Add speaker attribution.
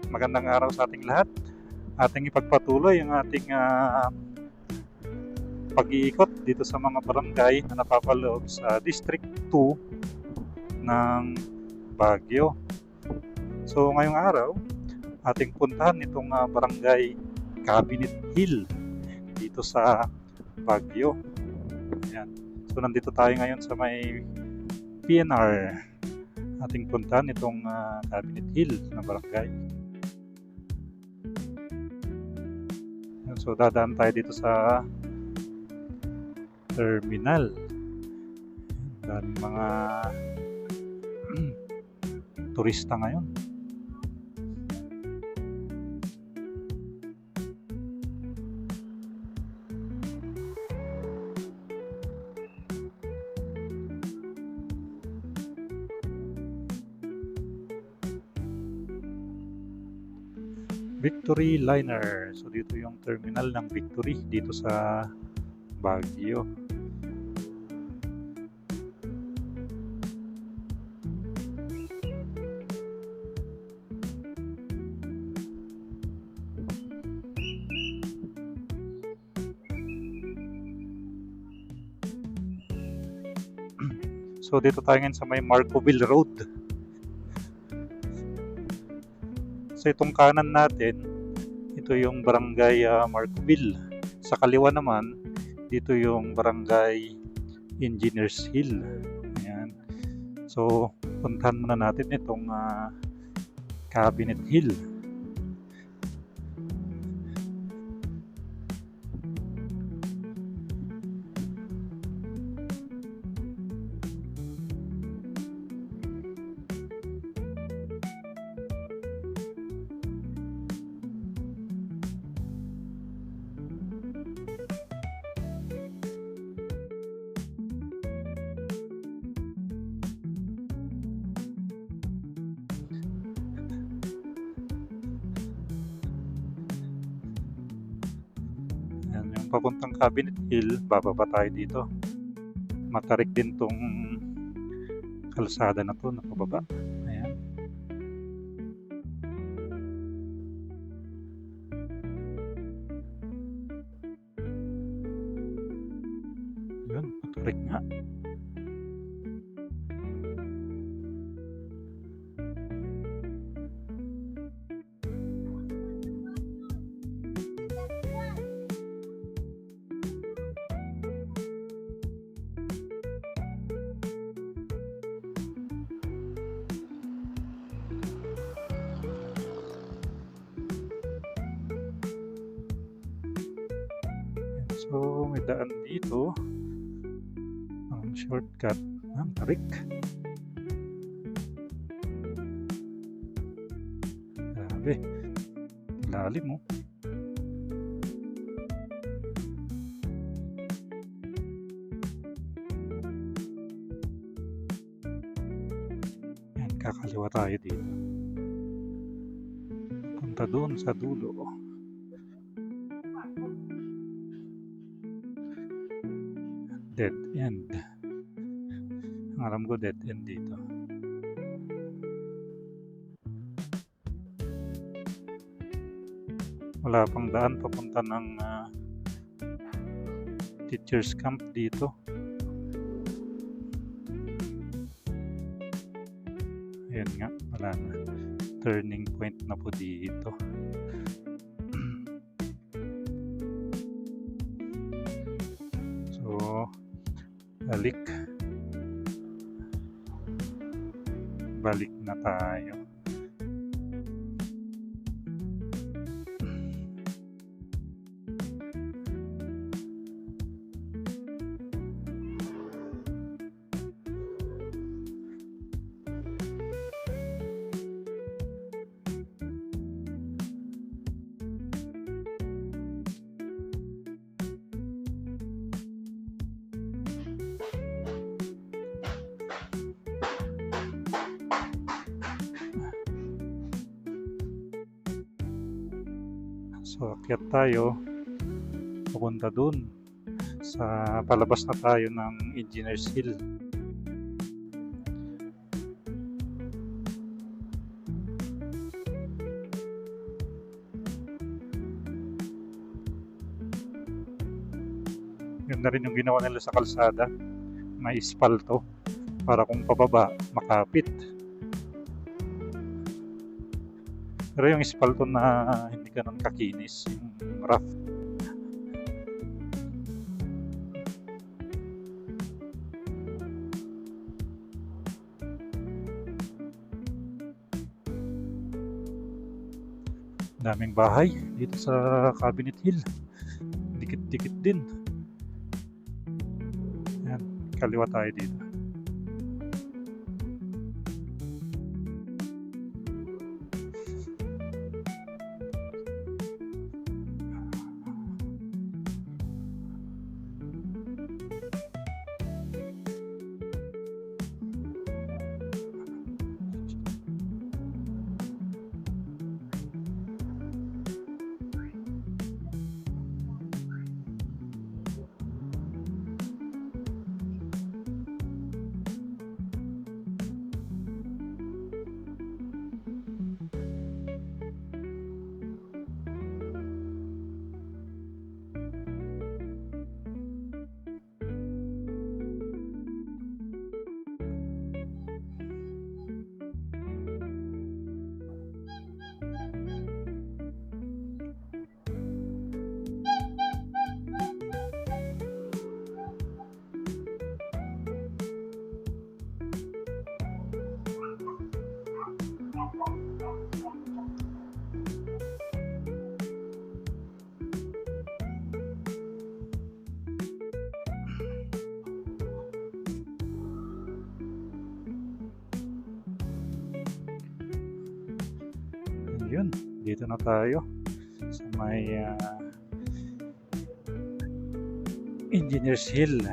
Speaker 1: magandang araw sa ating lahat. Ating ipagpatuloy ang ating pag-iikot dito sa mga barangay na napapaloob sa District 2 ng Baguio. So ngayong araw, ating puntahan itong barangay Cabinet Hill dito sa Baguio. Ayan. So nandito tayo ngayon sa may PNR. Ating puntahan itong Cabinet Hill na barangay. So dadaan tayo dito sa terminal. Daming mga turista ngayon. Victory Liner. So dito yung terminal ng Victory dito sa Baguio. So dito tayo ngayon sa may Marcoville Road. So itong kanan natin, ito yung barangay Marcoville. Sa kaliwa naman, dito yung barangay Engineers Hill. Ayan. So puntahan muna natin itong Cabinet Hill. Papuntang Cabinet Hill, bababa tayo dito. Matarik din tong kalsada na to na pababa. Ayan. Yun, matarik nga. So may daan dito. Ang shortcut. Ang tarik. Grabe. Lalim mo. Yan, kakaliwa tayo dito. Punta doon sa dulo. Dead end. Ang alam ko dead end dito. Wala pang daan papunta ng teachers camp dito. Ayan nga, wala na. Turning point na po dito. So balik na tayo. So akyat tayo papunta dun sa palabas na tayo ng Engineers Hill. Yun na rin yung ginawa nila sa kalsada. May ispalto para kung pababa, makapit. Pero yung ispalto na hindi ganun kakinis, yung rough. Daming bahay dito sa Cabinet Hill. Dikit-dikit din. Yan, kaliwa tayo dito. Yun, dito na tayo sa may Engineers Hill.